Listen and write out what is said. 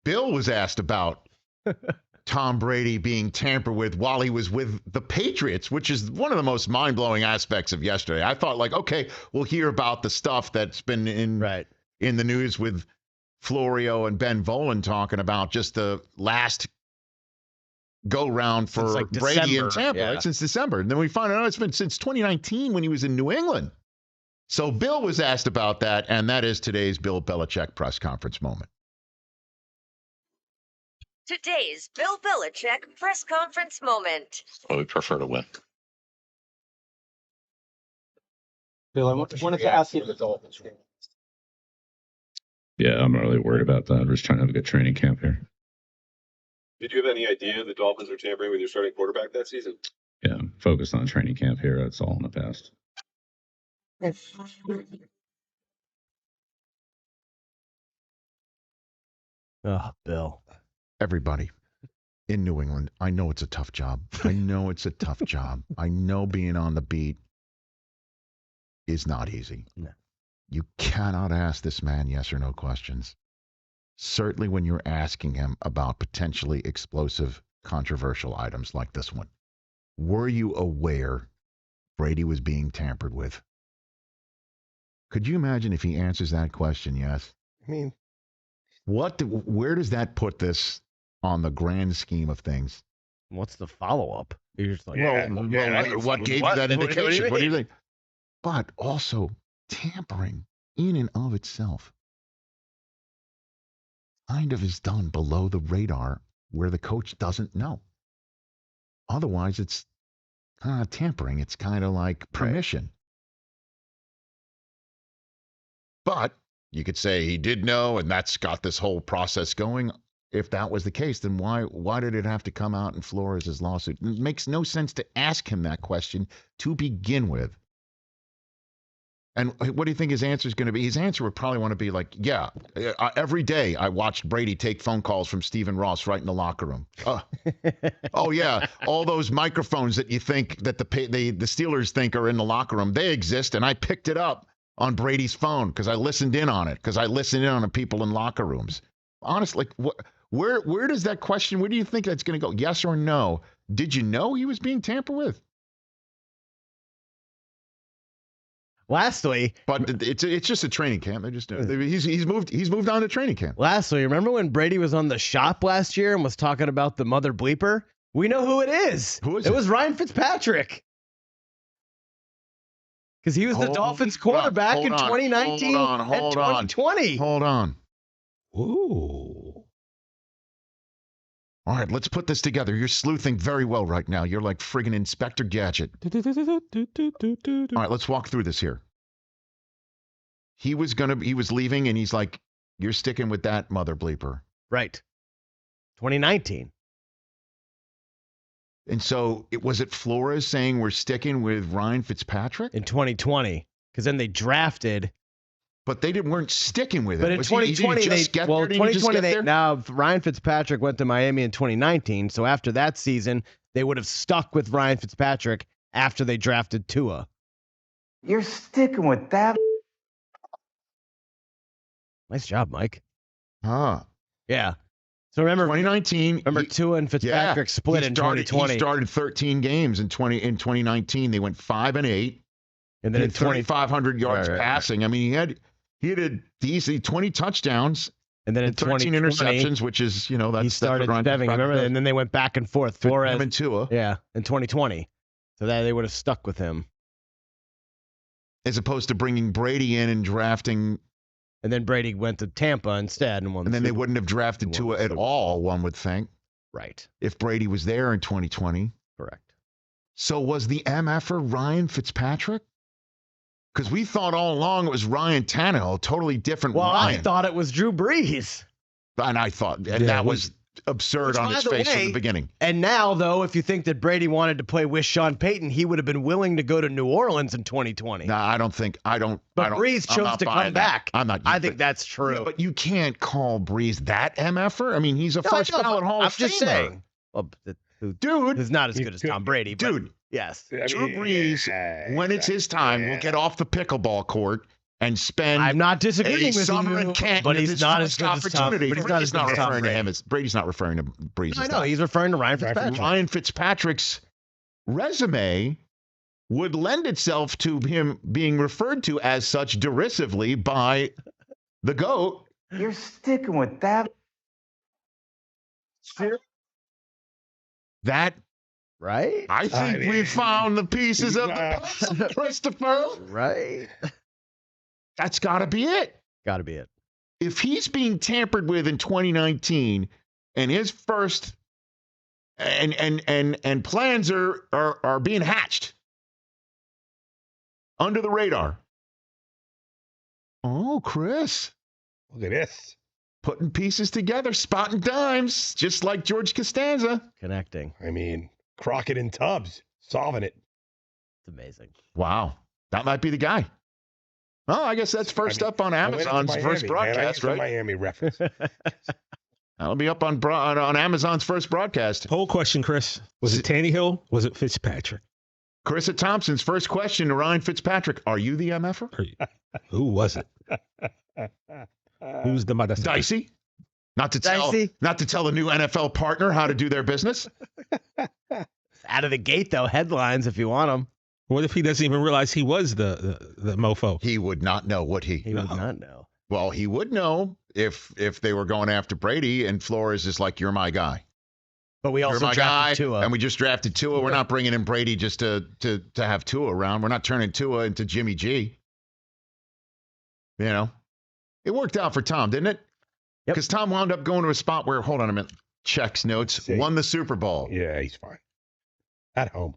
Bill was asked about Tom Brady being tampered with while he was with the Patriots, which is one of the most mind-blowing aspects of yesterday. I thought, like, okay, we'll hear about the stuff that's been in the news with Florio and Ben Volen talking about just the last go-round for Brady and Tampa, right, since December. And then we find out it's been since 2019 when he was in New England. So Bill was asked about that, and that is today's Bill Belichick press conference moment. Today's Bill Belichick press conference moment. Well, we prefer to win. Bill, I wanted to ask you the Dolphins. Yeah, I'm not really worried about that. We're just trying to have a good training camp here. Did you have any idea the Dolphins were tampering with your starting quarterback that season? Yeah, I'm focused on training camp here. That's all in the past. Oh, Bill. Everybody in New England, I know it's a tough job. I know it's a tough job. I know being on the beat is not easy. No. You cannot ask this man yes or no questions. Certainly when you're asking him about potentially explosive, controversial items like this one. Were you aware Brady was being tampered with? Could you imagine if he answers that question yes? I mean, where does that put this on the grand scheme of things? what's the follow-up? You're just like, what gave you that indication? What do you think? But also, tampering in and of itself kind of is done below the radar where the coach doesn't know. Otherwise, it's tampering. It's kind of like permission. But you could say he did know, and that's got this whole process going. If that was the case, then why did it have to come out in Flores' lawsuit? It makes no sense to ask him that question to begin with. And what do you think his answer is going to be? His answer would probably want to be like, yeah, every day I watched Brady take phone calls from Stephen Ross right in the locker room. Oh, yeah, all those microphones that you think that the Steelers think are in the locker room, they exist, and I picked it up on Brady's phone because I listened in on it, because I listened in on the people in locker rooms. Honestly, where does that question, where do you think that's going to go? Yes or no? Did you know he was being tampered with? Lastly, but it's just a training camp. They're just he's moved on to training camp. Lastly, remember when Brady was on The Shop last year and was talking about the mother bleeper? We know who it is. Who is it? It was Ryan Fitzpatrick. Because he was the Dolphins quarterback in 2019 and 2020. Hold on. Ooh. All right, let's put this together. You're sleuthing very well right now. You're like friggin' Inspector Gadget. All right, let's walk through this here. He was leaving, and he's like, you're sticking with that mother bleeper. Right. 2019. And so was it Flores saying we're sticking with Ryan Fitzpatrick? In 2020. Because then they drafted. But they weren't sticking with it. But in 2020, now Ryan Fitzpatrick went to Miami in 2019. So after that season, they would have stuck with Ryan Fitzpatrick after they drafted Tua. You're sticking with that. Nice job, Mike. Huh. Yeah. So remember 2019. Remember Tua and Fitzpatrick split in 2020. He started 13 games in 2019. They went 5-8. And then in 3,500 yards passing. I mean, he had easily 20 touchdowns. And then in 13 interceptions, which is, that's he started stepping. Remember, and then they went back and forth. Flores him and Tua. Yeah, in 2020. So that they would have stuck with him. As opposed to bringing Brady in and drafting. And then Brady went to Tampa instead and won. And then they wouldn't have drafted Tua at all, one would think. Right. If Brady was there in 2020. Correct. So was the MF'er Ryan Fitzpatrick? Because we thought all along it was Ryan Tannehill, totally different Ryan. I thought it was Drew Brees. And I thought, that was absurd on its face from the beginning. And now, though, if you think that Brady wanted to play with Sean Payton, he would have been willing to go to New Orleans in 2020. No, I don't. But Brees chose to come back. I think that's true. Yeah, but you can't call Brees that MF'er. I mean, he's a first ballot Hall of Famer. I'm just saying. Well, dude, is not as good as Tom Brady. Dude. Yes. Drew Brees, when it's his time, will get off the pickleball court and spend I'm not disagreeing a with summer you, in Canton but with he's his not as first good as Tom. opportunity. But he's not as good as Tom referring to Brady. him as Brady's not referring to Breeze. I know he's referring to Ryan Fitzpatrick. Ryan Fitzpatrick's resume would lend itself to him being referred to as such derisively by the GOAT. You're sticking with that. That, Right? I think we found the pieces of the puzzle, Christopher. Right? That's got to be it. Got to be it. If he's being tampered with in 2019 and his first and plans are being hatched under the radar. Oh, Chris. Look at this. Putting pieces together, spotting dimes, just like George Costanza. Connecting. I mean, Crockett and Tubbs solving it. It's amazing. Wow. That might be the guy. Well, I guess that's first up on Amazon's first broadcast, right? Miami reference. That'll be up on Amazon's first broadcast. Whole question, Chris. Was it Tannehill? Was it Fitzpatrick? Chris at Thompson's first question to Ryan Fitzpatrick. Are you the MF'er? Who was it? Who's the mother? Dicey? Not to tell the new NFL partner how to do their business? Out of the gate, though, headlines if you want them. What if he doesn't even realize he was the mofo? He would not know, would he? He would not know. Well, he would know if they were going after Brady and Flores is like, you're my guy. But we also drafted Tua. And we just drafted Tua. We're not bringing in Brady just to have Tua around. We're not turning Tua into Jimmy G. You know? It worked out for Tom, didn't it? Because Tom wound up going to a spot where, hold on a minute, checks notes, won the Super Bowl. Yeah, he's fine. At home.